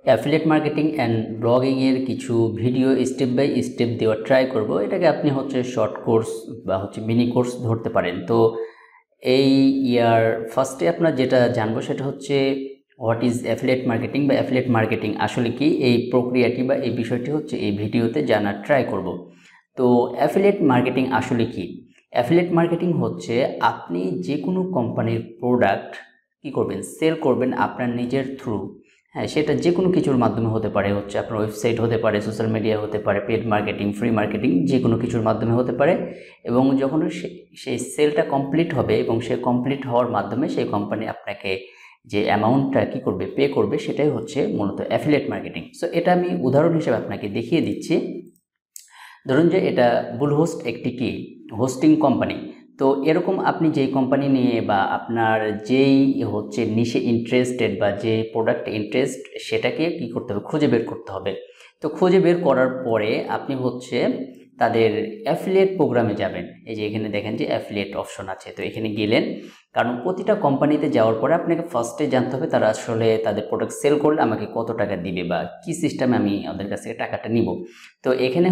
Affiliate marketing and ব্লগিংয়ের কিছু video step by step দেওয়ার try করব। এটাকে আপনি শর্ট কোর্স বা মিনি কোর্স ধরতে পারেন। তো এই ইয়ার ফার্স্টে আপনার যেটা জানবো সেটা হচ্ছে হোয়াট ইজ অ্যাফিলিয়েট মার্কেটিং বা অ্যাফিলিয়েট মার্কেটিং আসলে কি, এই প্রক্রিয়াটি বা এই বিষয়টি এই ভিডিওতে জানার ট্রাই করব। তো অ্যাফিলিয়েট মার্কেটিং আসলে কি? অ্যাফিলিয়েট মার্কেটিং হচ্ছে আপনি যে কোনো কোম্পানির প্রোডাক্ট কি করবেন, সেল করবেন আপনার নিজের থ্রু। হ্যাঁ, সেটা যে কোনো কিছুর মাধ্যমে হতে পারে, আপনার ওয়েবসাইট হতে পারে, সোশ্যাল মিডিয়া হতে পারে, পেড মার্কেটিং, ফ্রি মার্কেটিং, যে কোনো কিছুর মাধ্যমে হতে পারে। এবং যখন সেই সেলটা কমপ্লিট হবে এবং সে কমপ্লিট হওয়ার মাধ্যমে সেই কোম্পানি আপনাকে যে অ্যামাউন্টটা কি করবে, পে করবে, সেটাই হচ্ছে মূলত অ্যাফিলিয়েট মার্কেটিং। সো এটা আমি উদাহরণ হিসেবে আপনাকে দেখিয়ে দিচ্ছি। ধরুন যে এটা বুলহোস্ট একটি কি হোস্টিং কোম্পানি। তো এরকম আপনি যেই কোম্পানি নিয়ে বা আপনার যেই নিশে ইন্টারেস্টেড বা যে প্রোডাক্ট ইন্টারেস্ট, সেটাকে কি করতে হবে, খুঁজে বের করতে হবে। তো খুঁজে বের করার পরে আপনি তাদের অ্যাফিলিয়েট প্রোগ্রামে যাবেন। এই যে এখানে দেখেন যে অ্যাফিলিয়েট অপশন আছে, তো এখানে গেলেন। কারণ প্রতিটা কোম্পানিতে যাওয়ার পরে আপনাকে ফার্স্টে জানতে হবে তারা আসলে তাদের প্রোডাক্ট সেল করলে আমাকে কত টাকা দিবে বা কি সিস্টেমে আমি ওদের কাছ থেকে টাকাটা নিব। তো এখানে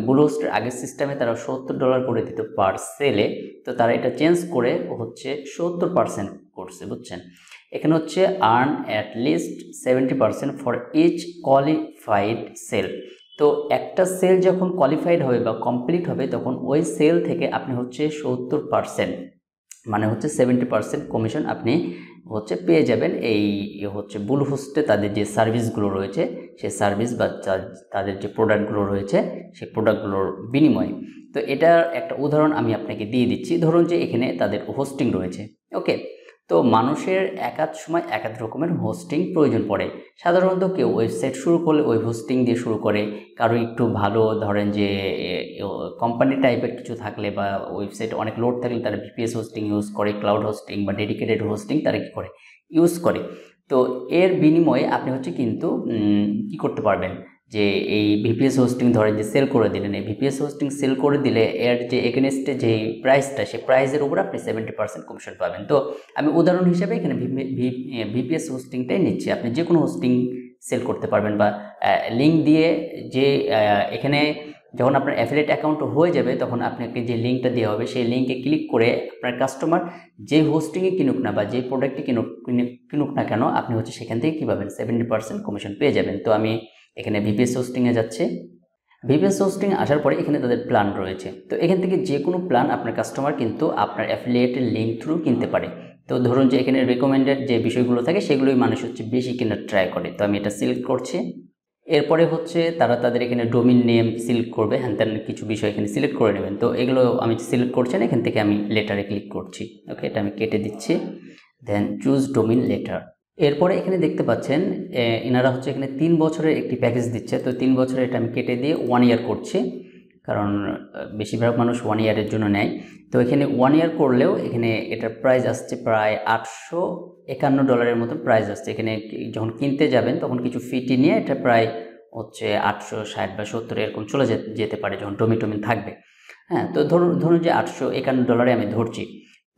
বুলহোস্টের আগের সিস্টেমে তারা $70 করে দিত পার সেলে। তো তারা এটা চেঞ্জ করে 70% করছে, বুঝছেন। এখানে earn at least 70% for each qualified cell. তো একটা সেল যখন কোয়ালিফাইড হবে বা কমপ্লিট হবে, তখন ওই সেল থেকে আপনি 70%, মানে 70% কমিশন আপনি পেয়ে যাবেন। এই বুলহোস্টে তাদের যে সার্ভিসগুলো রয়েছে, সেই সার্ভিস বা তাদের যে প্রোডাক্টগুলো রয়েছে, সেই প্রোডাক্টগুলোর বিনিময়ে। তো এটার একটা উদাহরণ আমি আপনাকে দিয়ে দিচ্ছি। ধরুন যে এখানে তাদের হোস্টিং রয়েছে, ওকে। তো মানুষের একাধ সময় একাধ রকমের হোস্টিং প্রয়োজন পড়ে। সাধারণত কেউ ওয়েবসাইট শুরু করলে ওই হোস্টিং দিয়ে শুরু করে, কারো একটু ভালো ধরেন যে কোম্পানি টাইপের কিছু থাকলে বা ওয়েবসাইট অনেক লোড থাকলে তারা ভিপিএস হোস্টিং ইউজ করে, ক্লাউড হোস্টিং বা ডেডিকেটেড হোস্টিং তারা কি করে, ইউজ করে। তো এর বিনিময়ে আপনি কিন্তু কি করতে পারবেন, যে এই ভিপিএস হোস্টিং ধরেন যে সেল করে দিলেন, এই ভিপিএস হোস্টিং সেল করে দিলে এর যে এগেনস্টে যে প্রাইসটা, সেই প্রাইসের উপর আপনি 70% কমিশন পাবেন। তো আমি উদাহরণ হিসেবে এখানে ভিপিএস হোস্টিংটাই নিচ্ছি। আপনি যে কোনো হোস্টিং সেল করতে পারবেন বা লিঙ্ক দিয়ে, যে এখানে যখন আপনার অ্যাফিলিয়েট অ্যাকাউন্ট হয়ে যাবে তখন আপনাকে যে লিঙ্কটা দেওয়া হবে, সেই লিঙ্কে ক্লিক করে আপনার কাস্টমার যে হোস্টিংয়ে কিনুক না বা যে প্রোডাক্টে কিনুক না কেন, আপনি সেখান থেকে কী পাবেন, 70% কমিশন পেয়ে যাবেন। তো আমি এখানে ভিপিএস হোস্টিংয়ে যাচ্ছি। ভিপিএস হোস্টিং আসার পরে এখানে তাদের প্ল্যান রয়েছে। তো এখান থেকে যে কোনো প্ল্যান আপনার কাস্টমার কিন্তু আপনার অ্যাফিলিয়েটের লিঙ্ক থ্রু কিনতে পারে। তো ধরুন যে এখানে রেকমেন্ডেড যে বিষয়গুলো থাকে সেগুলোই মানুষ বেশি কেনার ট্রাই করে। তো আমি এটা সিলেক্ট করছি। এরপরে তারা তাদের এখানে ডোমিন নেম সিলেক্ট করবে, হ্যান তেন কিছু বিষয় এখানে সিলেক্ট করে নেবেন। তো এগুলো আমি সিলেক্ট করছি না, এখান থেকে আমি লেটারে ক্লিক করছি। ওকে, এটা আমি কেটে দিচ্ছি। Then choose domain letter. এরপরে এখানে দেখতে পাচ্ছেন এনারা এখানে 3 বছরের একটি প্যাকেজ দিচ্ছে। তো 3 বছরের এটা আমি কেটে দিয়ে 1 ইয়ার করছি, কারণ বেশিরভাগ মানুষ 1 ইয়ারের জন্য নেয়। তো এখানে 1 ইয়ার করলেও এখানে এটার প্রাইস আসছে প্রায় $851 মতো প্রাইস আসছে। এখানে যখন কিনতে যাবেন তখন কিছু ফিটি নিয়ে এটা প্রায় 860 বা 70 এরকম চলে যেতে পারে যখন ডোমিন থাকবে। হ্যাঁ, তো ধরুন যে $851 আমি ধরছি।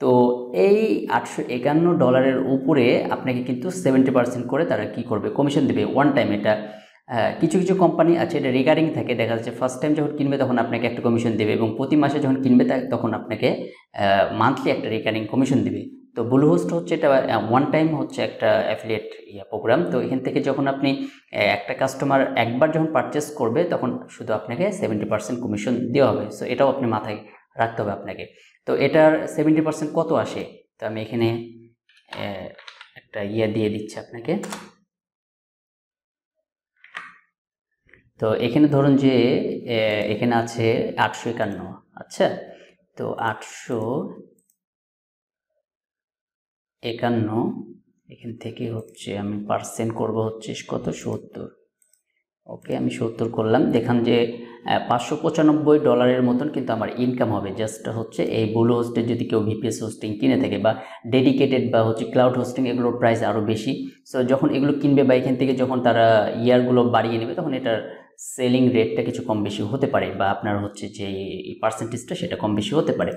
তো এই $851 উপরে আপনাকে কিন্তু 70% করে তারা কি করবে, কমিশন দেবে ওয়ান টাইম। এটা কিছু কিছু কোম্পানি আছে এটা রিকারিং থাকে, দেখা যাচ্ছে ফার্স্ট টাইম যখন কিনবে তখন আপনাকে একটা কমিশন দেবে এবং প্রতি মাসে যখন কিনবে তখন আপনাকে মান্থলি একটা রিকারিং কমিশন দেবে। তো বুলহোস্ট এটা ওয়ান টাইম একটা অ্যাফিলিয়েট প্রোগ্রাম। তো এখান থেকে যখন আপনি একটা কাস্টমার একবার যখন পারচেস করবে তখন শুধু আপনাকে 70% কমিশন দেওয়া হবে। সো এটাও আপনি মাথায় রাখতে হবে আপনাকে। তো এটার 70% কত আসে, তো আমি এখানে একটা দিয়ে দিচ্ছি আপনাকে। তো এখানে ধরুন যে এখানে আছে 851। আচ্ছা, তো 851 এখান থেকে আমি পার্সেন্ট করব কত, 70। ওকে, আমি 70 করলাম। দেখান যে $595 মতন কিন্তু আমার ইনকাম হবে। জাস্ট এই বুলহোস্টের যদি কেউ ভিপিএস হোস্টিং কিনে থাকে বা ডেডিকেটেড বা ক্লাউড হোস্টিং, এগুলোর প্রাইস আরও বেশি। সো যখন এগুলো কিনবে বা এখান থেকে যখন তারা ইয়ারগুলো বাড়িয়ে নেবে তখন এটার সেলিং রেটটা কিছু কম বেশি হতে পারে বা আপনার যে পার্সেন্টেজটা সেটা কম বেশি হতে পারে।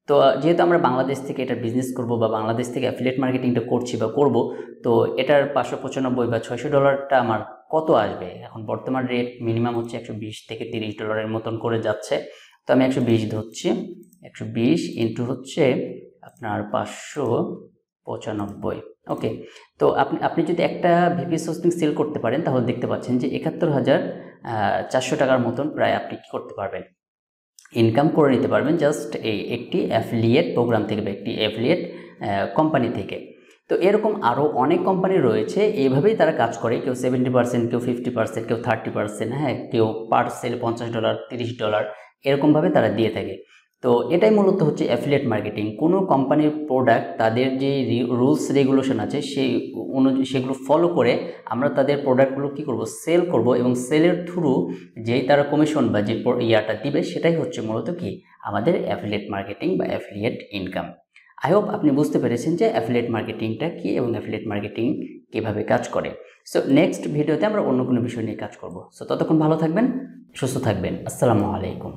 তো তো যেহেতু আমরা বাংলাদেশ থেকে এটা বিজনেস করব বা বাংলাদেশ থেকে অ্যাফিলিয়েট মার্কেটিংটা করছি বা করব, তো এটার $595 বা $600 আমার কত আসবে? এখন বর্তমান রেট মিনিমাম হচ্ছে $120 থেকে $30 মতন করে যাচ্ছে। তো আমি 120 ধরছি, 120 ইন্টু হচ্ছে আপনার 595। ওকে, তো আপনি যদি একটা ভিপিএস হোস্টিং সেল করতে পারেন তাহলে দেখতে পাচ্ছেন যে 71,400 টাকার মতন প্রায় আপনি কি করতে পারবেন, ইনকাম করে নিতে পারবেন জাস্ট একটি অ্যাফিলিয়েট প্রোগ্রাম থেকে বা একটি অ্যাফিলিয়েট কোম্পানি থেকে। তো এরকম আরও অনেক কোম্পানি রয়েছে, এইভাবেই তারা কাজ করে, কেউ 70%, কেউ 50%, কেউ 30%, হ্যাঁ, কেউ পার সেল $50, $30 এরকমভাবে তারা দিয়ে থাকে। তো এটাই মূলত হচ্ছে অ্যাফিলিয়েট মার্কেটিং। কোনো কোম্পানির প্রোডাক্ট তাদের যে রুলস রেগুলেশন আছে সেই অনুযায়ী সেগুলো ফলো করে আমরা তাদের প্রোডাক্টগুলো কী করব, সেল করব, এবং সেলের থ্রু যেই তারা কমিশন বা যে ইয়াটা দিবে সেটাই হচ্ছে মূলত কি আমাদের অ্যাফিলিয়েট মার্কেটিং বা অ্যাফিলিয়েট ইনকাম। আই হোপ আপনি বুঝতে পেরেছেন যে অ্যাফিলিয়েট মার্কেটিংটা কি এবং অ্যাফিলিয়েট মার্কেটিং কীভাবে কাজ করে। সো নেক্সট ভিডিওতে আমরা অন্য কোনো বিষয় নিয়ে কাজ করব। সো ততক্ষণ ভালো থাকবেন, সুস্থ থাকবেন। আসসালামু আলাইকুম।